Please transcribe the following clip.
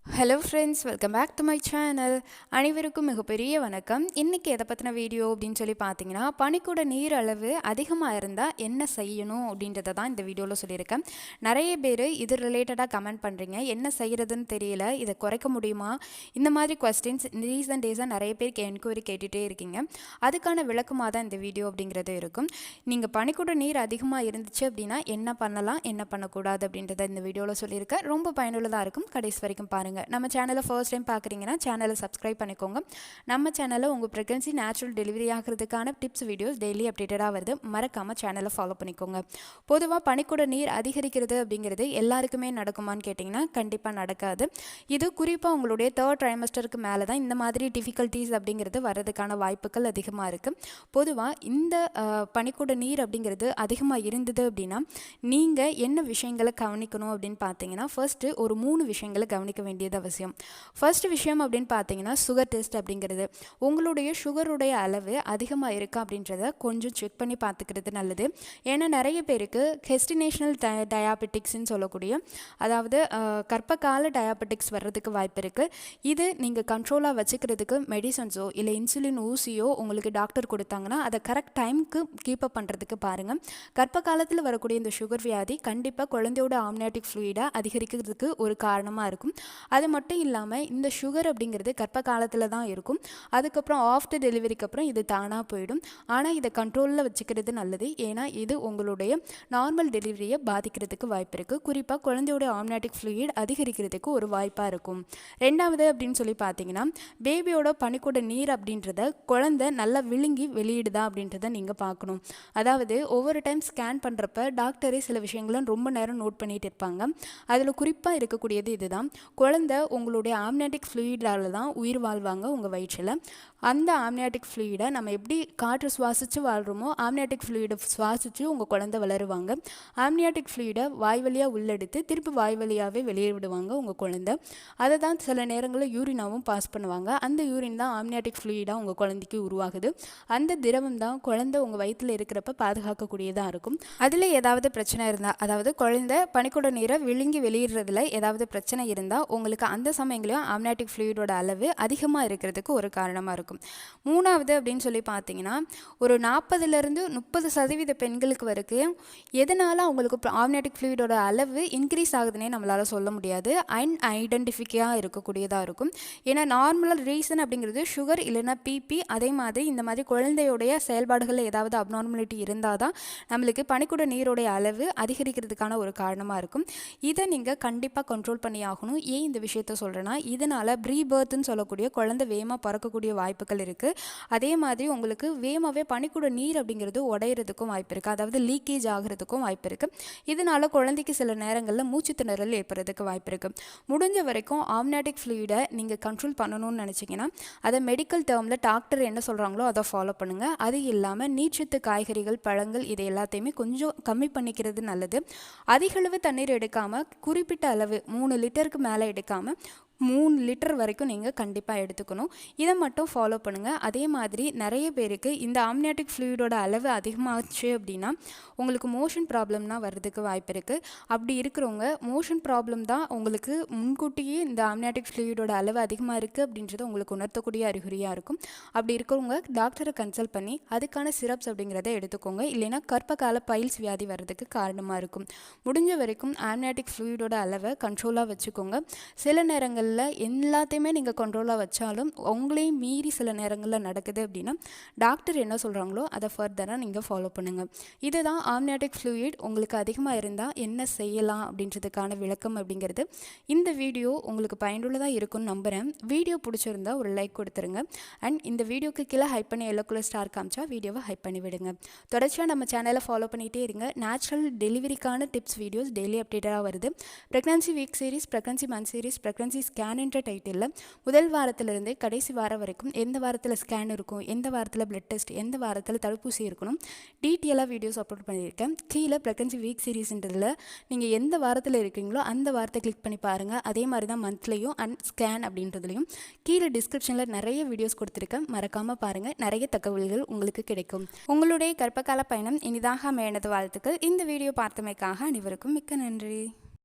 Hello friends, welcome back to my channel. அனைவருக்கும் மிகப்பெரிய வணக்கம். இன்றைக்கி எதை பற்றின வீடியோ அப்படின்னு சொல்லி பார்த்தீங்கன்னா, பனிக்கூட நீர் அளவு அதிகமாக இருந்தால் என்ன செய்யணும் அப்படின்றத தான் இந்த வீடியோவில் சொல்லியிருக்கேன். நிறைய பேர் இது ரிலேட்டடாக கமெண்ட் பண்ணுறீங்க, என்ன செய்கிறதுன்னு தெரியல, இதை குறைக்க முடியுமா, இந்த மாதிரி கொஸ்டின்ஸ் ரீசன்ட் டேஸாக நிறைய பேருக்கு என்கொயரி கேட்டுகிட்டே இருக்கீங்க. அதுக்கான விளக்கமாக தான் இந்த வீடியோ அப்படிங்கிறது இருக்கும். நீங்கள் பனிக்கூட நீர் அதிகமாக இருந்துச்சு அப்படின்னா என்ன பண்ணலாம், என்ன பண்ணக்கூடாது அப்படின்றத இந்த வீடியோவில் சொல்லியிருக்கேன். ரொம்ப பயனுள்ளதாக இருக்கும். கடைசி வரைக்கும் பாருங்கள். நம்ம சேனலை ஃபர்ஸ்ட் டைம் பார்க்குறீங்கன்னா சேனலை சப்ஸ்கிரைப் பண்ணிக்கோங்க. நம்ம சேனலில் உங்கள் ப்ரெக்னன்சி நேச்சுரல் டெலிவரி ஆகிறதுக்கான டிப்ஸ் வீடியோஸ் டெய்லி அப்டேட்டடாக வருது. மறக்காமல் சேனலை ஃபாலோ பண்ணிக்கோங்க. பொதுவாக பனிக்கூட நீர் அதிகரிக்கிறது அப்படிங்கிறது எல்லாருக்குமே நடக்குமான்னு கேட்டிங்கன்னா கண்டிப்பாக நடக்காது. இது குறிப்பாக உங்களுடைய 3rd ட்ரைமஸ்டருக்கு மேலே தான் இந்த மாதிரி டிஃபிகல்ட்டிஸ் அப்படிங்கிறது வர்றதுக்கான வாய்ப்புகள் அதிகமாக இருக்குது. பொதுவாக இந்த பனிக்கூட நீர் அப்படிங்கிறது அதிகமாக இருந்தது அப்படின்னா நீங்கள் என்ன விஷயங்களை கவனிக்கணும் அப்படின்னு பார்த்தீங்கன்னா, ஃபர்ஸ்ட்டு ஒரு 3 விஷயங்களை கவனிக்க வேண்டியது அவசியம். ஃபர்ஸ்ட் விஷயம் அப்படின்னு பார்த்தீங்கன்னா சுகர் டெஸ்ட் அப்படிங்கிறது. உங்களுடைய சுகருடைய அளவு அதிகமாக இருக்கா அப்படின்றத கொஞ்சம் செக் பண்ணி பார்த்துக்கிறது நல்லது. ஏன்னா நிறைய பேருக்கு கெஸ்டினேஷனல் டயாபெட்டிக்ஸ்ன்னு சொல்லக்கூடிய, அதாவது கர்ப்பகால டயாபெட்டிக்ஸ் வர்றதுக்கு வாய்ப்பு இருக்குது. இது நீங்கள் கண்ட்ரோலாக வச்சுக்கிறதுக்கு மெடிசன்ஸோ இல்லை இன்சுலின் ஊசியோ உங்களுக்கு டாக்டர் கொடுத்தாங்கன்னா அதை கரெக்ட் டைமுக்கு கீப்பப் பண்ணுறதுக்கு பாருங்கள். கர்ப்ப காலத்தில் வரக்கூடிய இந்த சுகர் வியாதி கண்டிப்பாக குழந்தையோட ஆம்னியாட்டிக் ஃப்ளூயிடை அதிகரிக்கிறதுக்கு ஒரு காரணமாக இருக்கும். அது மட்டும் இல்லாமல் இந்த சுகர் அப்படிங்கிறது கர்ப்ப காலத்தில் தான் இருக்கும். அதுக்கப்புறம் ஆஃப்டர் டெலிவரிக்கு அப்புறம் இது தானாக போயிடும். ஆனால் இதை கண்ட்ரோலில் வச்சுக்கிறது நல்லது. ஏன்னா இது உங்களுடைய நார்மல் டெலிவரியை பாதிக்கிறதுக்கு வாய்ப்பு இருக்குது. குறிப்பாக குழந்தையோட ஆம்னியாட்டிக் ஃப்ளூயிட் அதிகரிக்கிறதுக்கு ஒரு வாய்ப்பாக இருக்கும். ரெண்டாவது அப்படின்னு சொல்லி பார்த்தீங்கன்னா, பேபியோட பனிக்கூட நீர் அப்படின்றத குழந்தை நல்லா விழுங்கி வெளியிடுதா அப்படின்றத நீங்கள் பார்க்கணும். அதாவது ஒவ்வொரு டைம் ஸ்கேன் பண்ணுறப்ப டாக்டரே சில விஷயங்களும் ரொம்ப நேரம் நோட் பண்ணிகிட்டு இருப்பாங்க. அதில் குறிப்பாக இருக்கக்கூடியது இதுதான். குழந்தை உங்களுடைய ஆம்னியாட்டிக் ஃப்ளூயிடால் தான் உயிர் வாழ்வாங்க உங்கள் வயிற்றில். அந்த ஆம்னியாட்டிக் ஃப்ளூயிடை நம்ம எப்படி காற்று சுவாசித்து வாழ்கிறோமோ ஆம்னியாட்டிக் ஃப்ளூயிடை சுவாசித்து உங்கள் குழந்தை வளருவாங்க. ஆம்னியாட்டிக் ஃப்ளூயிடை வாய் வழியாக உள்ளெடுத்து திருப்பி வாய் வழியாகவே வெளியே விடுவாங்க உங்கள் குழந்தை. அதை தான் சில நேரங்களில் யூரினாவும் பாஸ் பண்ணுவாங்க. அந்த யூரின் தான் ஆம்னியாட்டிக் ஃப்ளூயிடாக உங்கள் குழந்தைக்கு உருவாகுது. அந்த திரவம் தான் குழந்தை உங்கள் வயிற்றில் இருக்கிறப்ப பாதுகாக்கக்கூடியதாக இருக்கும். அதில் ஏதாவது பிரச்சனை இருந்தால், அதாவது குழந்தை பனிக்கூட நீரை விழுங்கி வெளியிடுறதுல ஏதாவது பிரச்சனை இருந்தால் உங்களுக்கு அந்த சமயங்களையும் ஆம்னியாட்டிக் ஃப்ளூயிடோட அளவு அதிகமாக இருக்கிறதுக்கு ஒரு காரணமாக இருக்கும். மூணாவது அப்படின்னு சொல்லி பார்த்தீங்கன்னா, ஒரு 40லேருந்து 30% பெண்களுக்கு வரைக்கும் எதனால் அவங்களுக்கு ஆம்னியாட்டிக் ஃப்ளூயிடோட அளவு இன்க்ரீஸ் ஆகுதுன்னே நம்மளால் சொல்ல முடியாது. அன்ஐடென்டிஃபிக்காக இருக்கக்கூடியதாக இருக்கும். ஏன்னா நார்மலாக ரீசன் அப்படிங்கிறது சுகர் இல்லைன்னா பிபி, அதே மாதிரி இந்த மாதிரி குழந்தையோடைய செயல்பாடுகளில் ஏதாவது அப்நார்மலிட்டி இருந்தால் தான் நம்மளுக்கு பனிக்கூட நீரோடைய அளவு அதிகரிக்கிறதுக்கான ஒரு காரணமாக இருக்கும். இதை நீங்கள் கண்டிப்பாக கண்ட்ரோல் பண்ணி ஆகணும். ஏன் இந்த விஷயத்த சொல்கிறேன்னா, இதனால் ப்ரீபர்த்னு சொல்லக்கூடிய குழந்தை வேகமாக பிறக்கக்கூடிய வாய்ப்புகள் இருக்குது. அதே மாதிரி உங்களுக்கு வேகமாகவே பனிக்கூட நீர் அப்படிங்கிறது உடையிறதுக்கும் வாய்ப்பு இருக்குது. அதாவது லீக்கேஜ் ஆகிறதுக்கும் வாய்ப்பு இருக்குது. இதனால் குழந்தைக்கு சில நேரங்களில் மூச்சு திணறல் ஏற்படுறதுக்கு வாய்ப்பு இருக்குது. முடிஞ்ச வரைக்கும் ஆம்னியாட்டிக் ஃப்ளூயிடை நீங்கள் கண்ட்ரோல் பண்ணணும்னு நினச்சிங்கன்னா அதை மெடிக்கல் டேர்மில் டாக்டர் என்ன சொல்கிறாங்களோ அதை ஃபாலோ பண்ணுங்கள். அது இல்லாமல் நீர்ச்சத்து காய்கறிகள், பழங்கள் இது எல்லாத்தையுமே கொஞ்சம் கம்மி பண்ணிக்கிறது நல்லது. அதிகளவு தண்ணீர் எடுக்காமல் குறிப்பிட்ட அளவு 3 லிட்டருக்கு மேலே எடுக்காமல் 3 லிட்டர் வரைக்கும் நீங்கள் கண்டிப்பாக எடுத்துக்கணும். இதை மட்டும் ஃபாலோ பண்ணுங்கள். அதே மாதிரி நிறைய பேருக்கு இந்த ஆம்னியாட்டிக் ஃப்ளூயிடோட அளவு அதிகமாச்சு அப்படின்னா உங்களுக்கு மோஷன் ப்ராப்ளம்னா வர்றதுக்கு வாய்ப்பு இருக்குது. அப்படி இருக்கிறவங்க மோஷன் ப்ராப்ளம் தான் உங்களுக்கு முன்கூட்டியே இந்த ஆம்னியாட்டிக் ஃப்ளூயிடோட அளவு அதிகமாக இருக்குது அப்படின்றது உங்களுக்கு உணர்த்தக்கூடிய அறிகுறியாக இருக்கும். அப்படி இருக்கிறவங்க டாக்டரை கன்சல்ட் பண்ணி அதுக்கான சிரப்ஸ் அப்படிங்கிறத எடுத்துக்கோங்க. இல்லைன்னா கர்ப்பகால பைல்ஸ் வியாதி வர்றதுக்கு காரணமாக இருக்கும். முடிஞ்ச வரைக்கும் ஆம்னியாட்டிக் ஃப்ளூயிடோட அளவை கண்ட்ரோலாக வச்சுக்கோங்க. சில நேரங்கள் எல்லாத்தையுமே நீங்கள் கண்ட்ரோலாக வச்சாலும் உங்களையும் மீறி சில நேரங்களில் நடக்குது அப்படின்னா டாக்டர் என்ன சொல்கிறாங்களோ அதை ஃபர்தராக நீங்கள் ஃபாலோ பண்ணுங்கள். இதுதான் ஆம்னியாட்டிக் ஃப்ளூயிட் உங்களுக்கு அதிகமாக இருந்தால் என்ன செய்யலாம் அப்படின்றதுக்கான விளக்கம் அப்படிங்கிறது. இந்த வீடியோ உங்களுக்கு பயனுள்ளதாக இருக்கும்னு நம்புகிறேன். வீடியோ பிடிச்சிருந்தா ஒரு லைக் கொடுத்துருங்க. அண்ட் இந்த வீடியோக்கு கீழே ஹைப் பண்ணி எல்லோ கலர் ஸ்டார் காமிச்சா வீடியோவை ஹைப் பண்ணி விடுங்க. தொடர்ச்சியாக நம்ம சேனலை ஃபாலோ பண்ணிகிட்டே இருங்க. நேச்சுரல் டெலிவரிக்கான டிப்ஸ் வீடியோஸ் டெய்லி அப்டேட்டாக வருது. Pregnancy week series, pregnancy month series, pregnancy scan என்ற டைட்டிலில் முதல் வாரத்திலிருந்து கடைசி வாரம் வரைக்கும் எந்த வாரத்தில் ஸ்கேன் இருக்கும், எந்த வாரத்தில் பிளட் டெஸ்ட், எந்த வாரத்தில் தடுப்பூசி இருக்கணும், டீட்டெயிலாக வீடியோஸ் அப்லோட் பண்ணியிருக்கேன். கீழே ப்ரெக்னன்சி வீக் சீரிஸ்ன்றதில் நீங்கள் எந்த வாரத்தில் இருக்கீங்களோ அந்த வாரத்தை கிளிக் பண்ணி பாருங்கள். அதே மாதிரி தான் மந்த்லேயும் அண்ட் ஸ்கேன் அப்படின்றதுலையும் கீழே டிஸ்கிரிப்ஷனில் நிறைய வீடியோஸ் கொடுத்துருக்கேன். மறக்காமல் பாருங்கள். நிறைய தகவல்கள் உங்களுக்கு கிடைக்கும். உங்களுடைய கர்ப்பகால பயணம் இனிதாக அமையனது வாழ்த்துக்கள். இந்த வீடியோ பார்த்தமைக்காக அனைவருக்கும் மிக்க நன்றி.